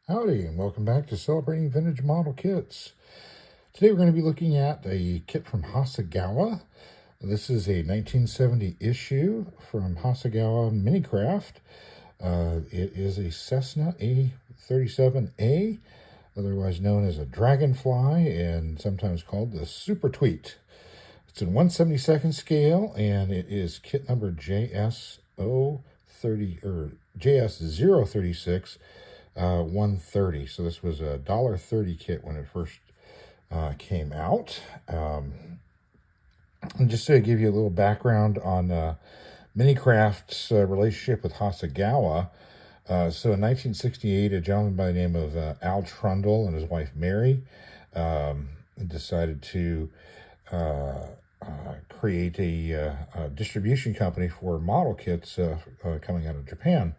Howdy, and welcome back to Celebrating Vintage Model Kits. Today we're going to be looking at a kit from Hasegawa. This is a 1970 issue from Hasegawa MiniCraft. It is a Cessna A-37A, otherwise known as a Dragonfly, and sometimes called the Super Tweet. It's in 1/72 scale, and it is kit number JS036 130. So this was a $1.30 kit when it first came out. And just to give you a little background on MiniCraft's relationship with Hasegawa. So in 1968, a gentleman by the name of Al Trundle and his wife Mary decided to create a distribution company for model kits coming out of Japan.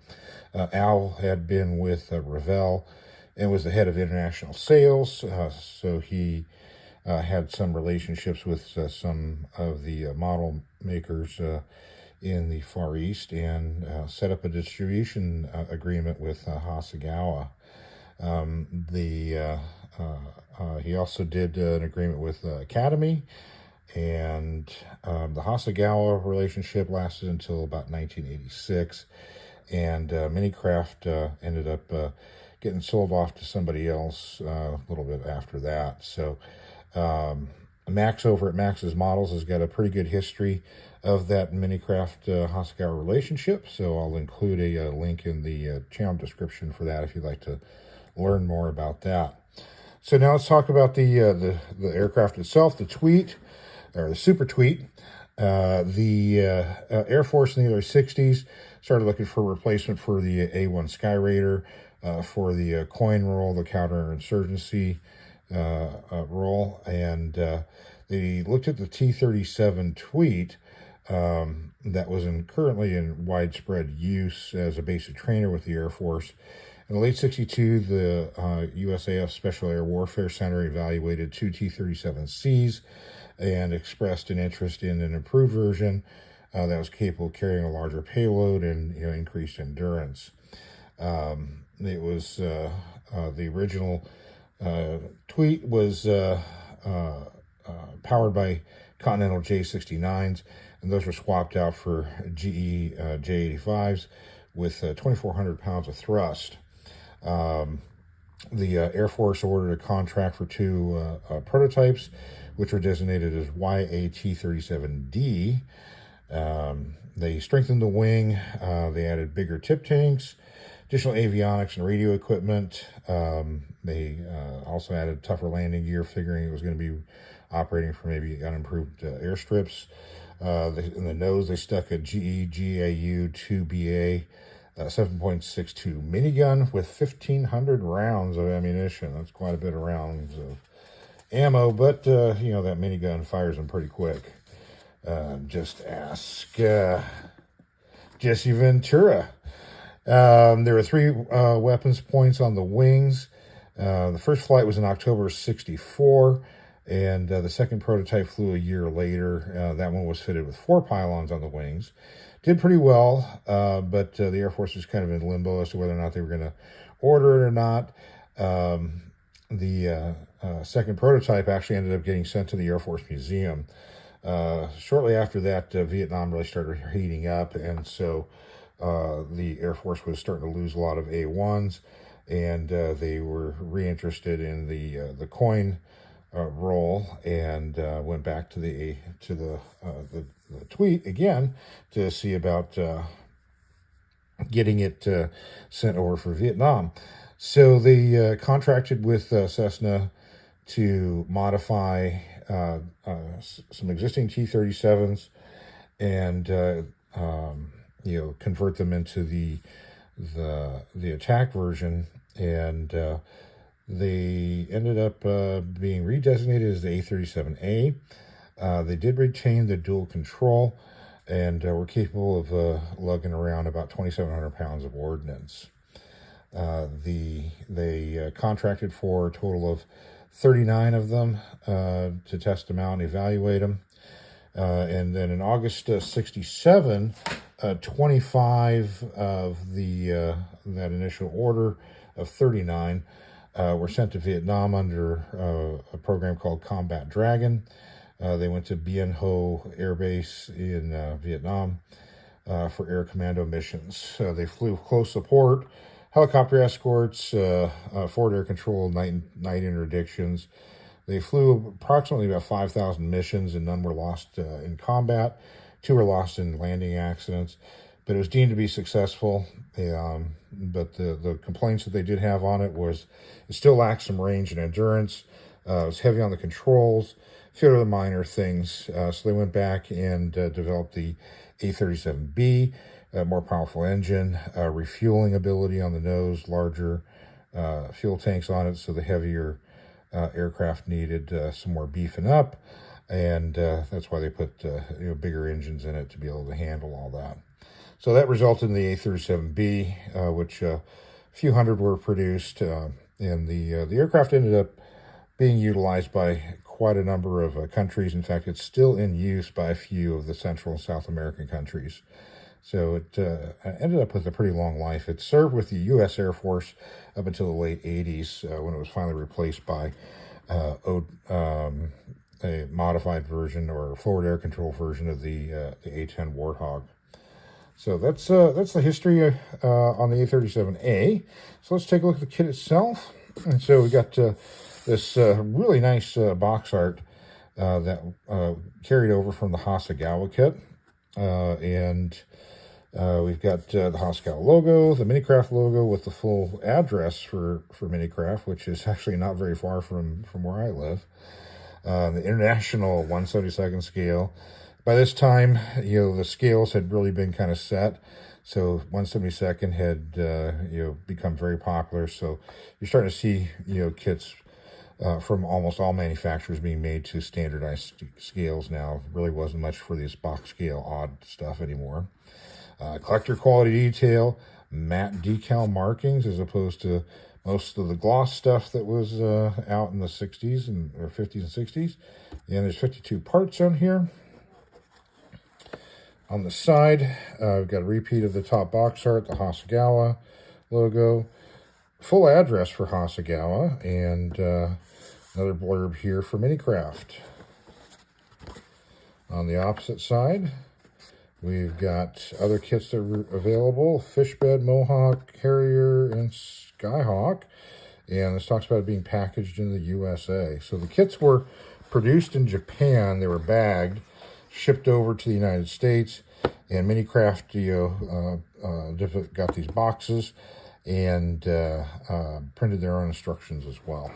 Al had been with Revell and was the head of international sales, so he had some relationships with some of the model makers in the Far East, and set up a distribution agreement with Hasegawa. He also did an agreement with Academy, and the Hasegawa relationship lasted until about 1986, and MiniCraft ended up getting sold off to somebody else a little bit after that. So Max over at Max's Models has got a pretty good history of that MiniCraft Hasegawa relationship, so I'll include a link in the channel description for that if you'd like to learn more about that. So now let's talk about the aircraft itself, the Tweet, or the Super Tweet. Air Force in the early 60s started looking for a replacement for the A-1 Sky Raider, for the coin role, the counterinsurgency role, and they looked at the T-37 Tweet that was currently in widespread use as a basic trainer with the Air Force. In the late 62, the USAF Special Air Warfare Center evaluated two T-37Cs and expressed an interest in an improved version that was capable of carrying a larger payload and increased endurance. It was the original Tweet was powered by Continental J69s, and those were swapped out for GE J85s with 2,400 pounds of thrust. The Air Force ordered a contract for two prototypes, which were designated as YAT-37D. They strengthened the wing, they added bigger tip tanks, additional avionics and radio equipment. They also added tougher landing gear, figuring it was going to be operating for maybe unimproved airstrips. In the nose, they stuck a GE GAU 2BA 7.62 minigun with 1,500 rounds of ammunition. That's quite a bit of rounds of ammo, but that minigun fires them pretty quick. Just ask Jesse Ventura. There were three weapons points on the wings. The first flight was in October 64, and the second prototype flew a year later. That one was fitted with 4 pylons on the wings. Did pretty well, but the Air Force was kind of in limbo as to whether or not they were going to order it or not. The second prototype actually ended up getting sent to the Air Force Museum. Shortly after that, Vietnam really started heating up, and so the Air Force was starting to lose a lot of A1s, and they were reinterested in the coin role, and went back to the Tweet again to see about getting it sent over for Vietnam. So they contracted with Cessna to modify some existing T-37s and convert them into the attack version, and they ended up being redesignated as the A-37A. They did retain the dual control, and were capable of lugging around about 2,700 pounds of ordnance. They contracted for a total of 39 of them to test them out and evaluate them. And then in August 67, 25 of the that initial order of 39 were sent to Vietnam under a program called Combat Dragon. They went to Bien Ho Air Base in Vietnam for air commando missions. They flew close support, helicopter escorts, forward air control, night interdictions. They flew approximately about 5,000 missions, and none were lost in combat. 2 were lost in landing accidents, but it was deemed to be successful. But the complaints that they did have on it was it still lacked some range and endurance. It was heavy on the controls, a few other minor things. So they went back and developed the A-37B, a more powerful engine, refueling ability on the nose, larger fuel tanks on it, so the heavier aircraft needed some more beefing up. And that's why they put bigger engines in it to be able to handle all that. So that resulted in the A-37B, which a few hundred were produced, and the aircraft ended up being utilized by quite a number of countries. In fact, it's still in use by a few of the Central and South American countries. So it ended up with a pretty long life. It served with the U.S. Air Force up until the late 80s when it was finally replaced by a modified version or forward air control version of the A-10 Warthog. So that's the history on the A-37A. So let's take a look at the kit itself. And so we got this really nice box art that carried over from the Hasegawa kit. And we've got the Hasegawa logo, the MiniCraft logo with the full address for MiniCraft, which is actually not very far from where I live. The international 1/72nd scale. By this time, the scales had really been kind of set. So 1/72nd had, become very popular. So you're starting to see, kits from almost all manufacturers being made to standardized scales now. Really wasn't much for this box scale odd stuff anymore. Collector quality detail, matte decal markings as opposed to most of the gloss stuff that was out in the 60s or 50s and 60s. And there's 52 parts on here. On the side, we've got a repeat of the top box art, the Hasegawa logo, full address for Hasegawa, and another blurb here for MiniCraft. On the opposite side, we've got other kits that are available, Fishbed, Mohawk, Harrier, and Skyhawk. And this talks about it being packaged in the USA. So the kits were produced in Japan. They were bagged, shipped over to the United States, and MiniCraft got these boxes and printed their own instructions as well.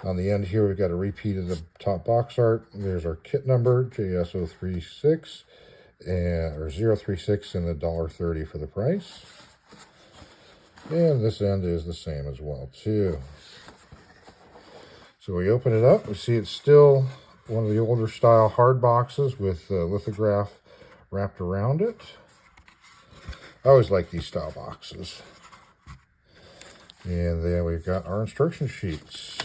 On the end here, we've got a repeat of the top box art. There's our kit number, JS036, or 036, and $1.30 for the price. And this end is the same as well, too. So we open it up. We see it's still one of the older style hard boxes with lithograph wrapped around it. I always like these style boxes. And then we've got our instruction sheets.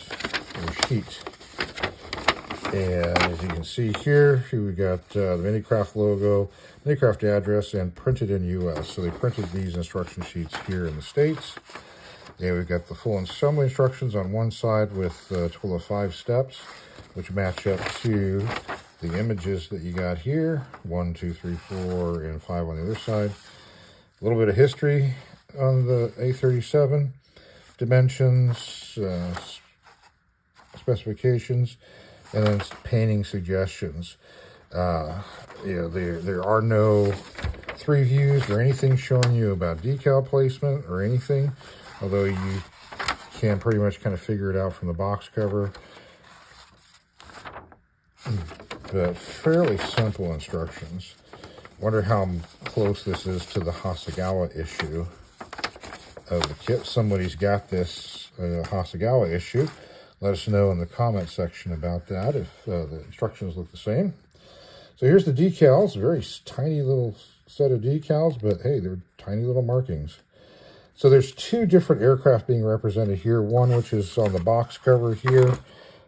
And as you can see here, we got the MiniCraft logo, MiniCraft address, and printed in US. So they printed these instruction sheets here in the States. And we've got the full assembly instructions on one side with a total of 5 steps, which match up to the images that you got here. 1, 2, 3, 4, and 5 on the other side. A little bit of history on the A-37, dimensions, specifications, and then painting suggestions. There are no 3 views or anything showing you about decal placement or anything, although you can pretty much kind of figure it out from the box cover. But fairly simple instructions. Wonder how close this is to the Hasegawa issue of the kit. Somebody's got this Hasegawa issue. Let us know in the comment section about that if the instructions look the same. So here's the decals. Very tiny little set of decals, but hey, they're tiny little markings. So there's 2 different aircraft being represented here. One which is on the box cover here.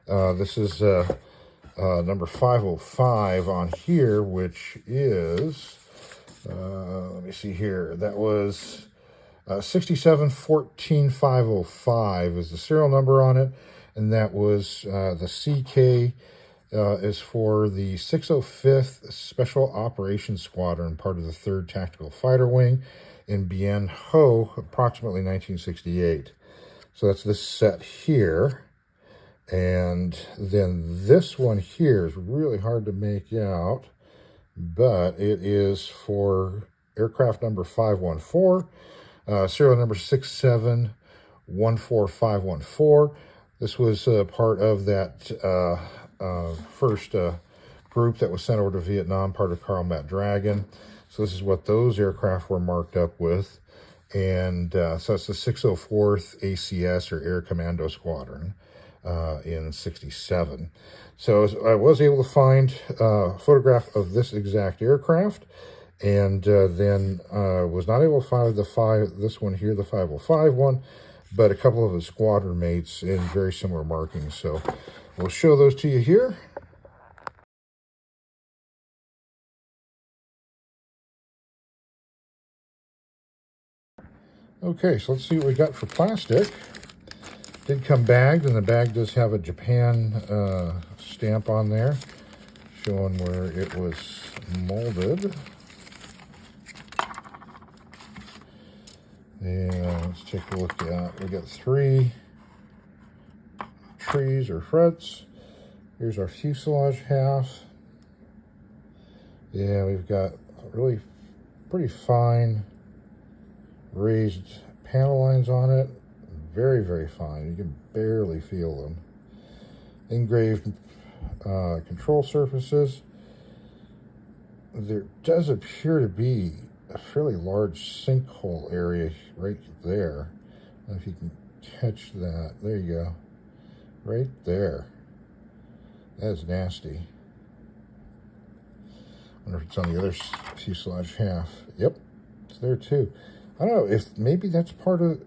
This is number 505 on here, which is Let me see here. That was 6714505 is the serial number on it, and that was the CK is for the 605th Special Operations Squadron, part of the 3rd Tactical Fighter Wing in Bien Ho, approximately 1968. So that's this set here. And then this one here is really hard to make out, but it is for aircraft number 514, serial number 6714514. This was part of that first group that was sent over to Vietnam, part of Carl Matt Dragon. So this is what those aircraft were marked up with. And so it's the 604th ACS, or Air Commando Squadron, in 67. So I was able to find a photograph of this exact aircraft, and then was not able to find this one here, the 505 one, but a couple of the squadron mates in very similar markings. So we'll show those to you here. Okay, so let's see what we got for plastic. Did come bagged, and the bag does have a Japan stamp on there, showing where it was molded. And let's take a look at, we got 3 trees or frets. Here's our fuselage half. Yeah, we've got really pretty fine raised panel lines on it. Very, very fine. You can barely feel them. Engraved control surfaces. There does appear to be a fairly large sinkhole area right there. I don't know if you can catch that. There you go. Right there. That is nasty. I wonder if it's on the other fuselage half. Yep, it's there too. I don't know if maybe that's part of,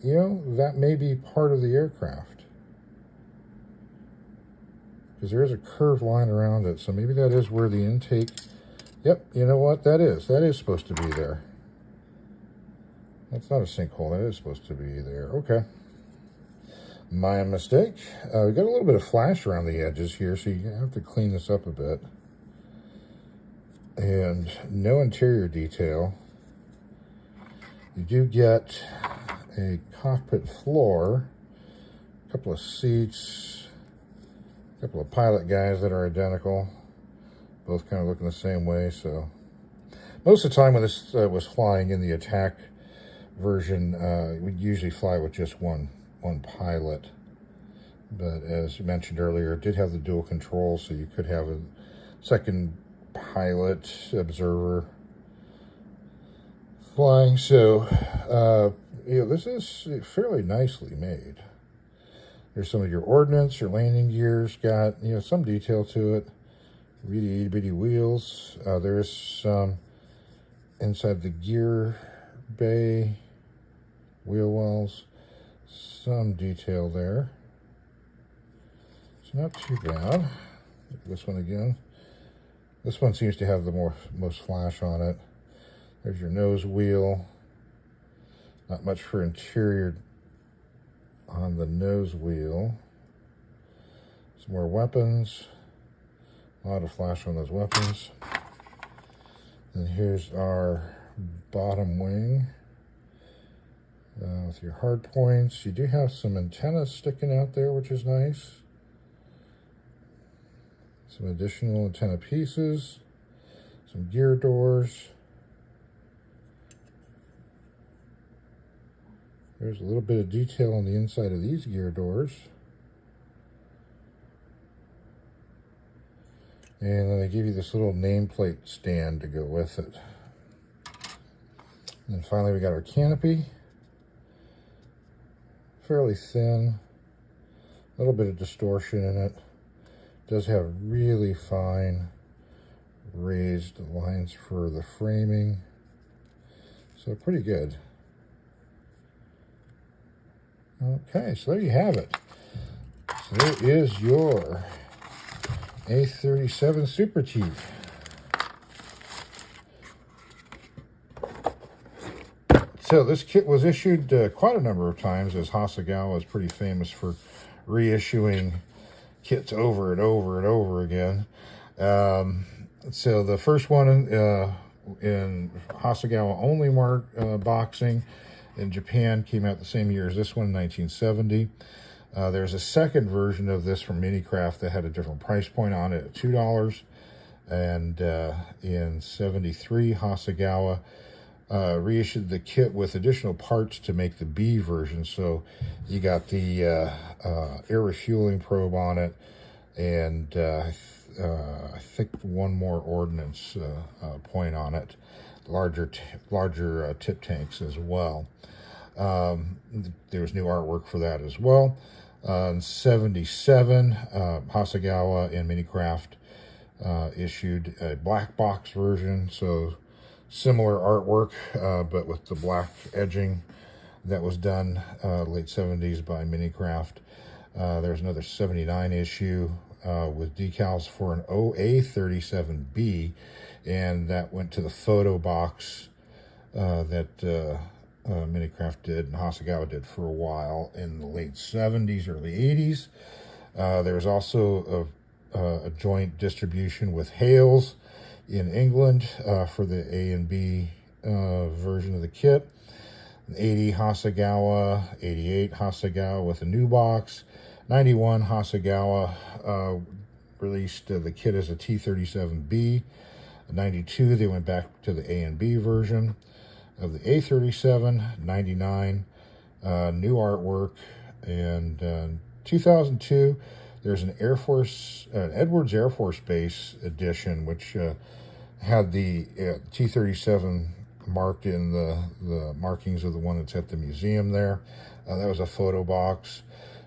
that may be part of the aircraft. Because there is a curved line around it, so maybe that is where the intake. Yep, you know what? That is supposed to be there. That's not a sinkhole. That is supposed to be there. Okay. My mistake. We got a little bit of flash around the edges here, so you have to clean this up a bit. And no interior detail. You do get a cockpit floor, a couple of seats, a couple of pilot guys that are identical, both kind of looking the same way. So most of the time when this was flying in the attack version, we'd usually fly with just one pilot. But as you mentioned earlier, it did have the dual control, so you could have a second pilot observer flying. So this is fairly nicely made. There's some of your ordnance, your landing gears, got some detail to it. Really itty bitty wheels. There's some inside the gear bay, wheel wells, some detail there. It's not too bad. Look at this one again. This one seems to have the most flash on it. There's your nose wheel. Not much for interior on the nose wheel. Some more weapons. A lot of flash on those weapons. And here's our bottom wing with your hard points. You do have some antennas sticking out there, which is nice. Some additional antenna pieces. Some gear doors. There's a little bit of detail on the inside of these gear doors. And then they give you this little nameplate stand to go with it. And then finally we got our canopy. Fairly thin. A little bit of distortion in it. Does have really fine raised lines for the framing. So pretty good. Okay, so there you have it. So there is your A-37 Super Chief. So this kit was issued quite a number of times, as Hasegawa is pretty famous for reissuing kits over and over and over again. So the first one in Hasegawa only boxing in Japan came out the same year as this one in 1970. There's a second version of this from MiniCraft that had a different price point on it at $2. And in 73, Hasegawa reissued the kit with additional parts to make the B version. So you got the air refueling probe on it, and I think one more ordnance point on it, larger tip tanks as well. There's new artwork for that as well. In 77, Hasegawa and MiniCraft issued a black box version, so similar artwork, but with the black edging that was done late 70s by MiniCraft. There's another 79 issue with decals for an A-37A, and that went to the photo box that MiniCraft did and Hasegawa did for a while in the late 70s, early 80s. There was also a joint distribution with Hales in England for the A and B version of the kit. 80 Hasegawa, 88 Hasegawa with a new box. 91 Hasegawa released the kit as a T-37B. 92 they went back to the A and B version of the A-37. 99 new artwork, and 2002 there's an Edwards Air Force Base edition, which had the T-37 marked in the markings of the one that's at the museum there. That was a photo box.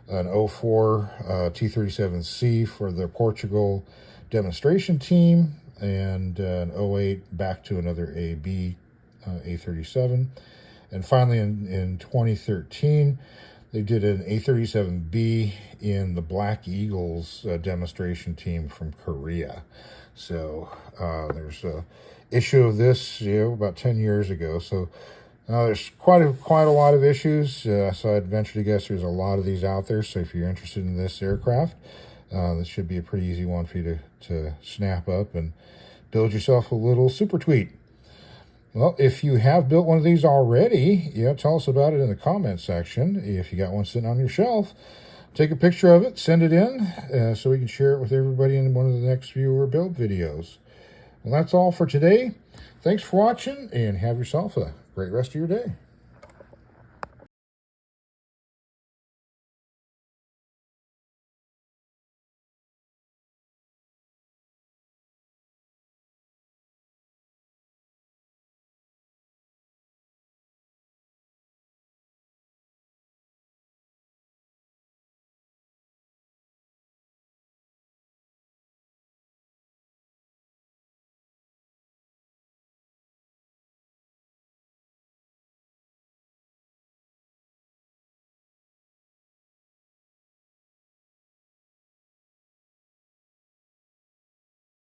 An 04 T-37C for the Portugal demonstration team, and an 08 back to another AB A-37. And finally in 2013 they did an A-37B in the Black Eagles demonstration team from Korea. So there's a issue of this, about 10 years ago. So there's quite a lot of issues. So I'd venture to guess there's a lot of these out there. So if you're interested in this aircraft, this should be a pretty easy one for you to snap up and build yourself a little super tweet. Well, if you have built one of these already, tell us about it in the comment section. If you got one sitting on your shelf, take a picture of it, send it in, so we can share it with everybody in one of the next viewer build videos. Well, that's all for today. Thanks for watching, and have yourself a great rest of your day.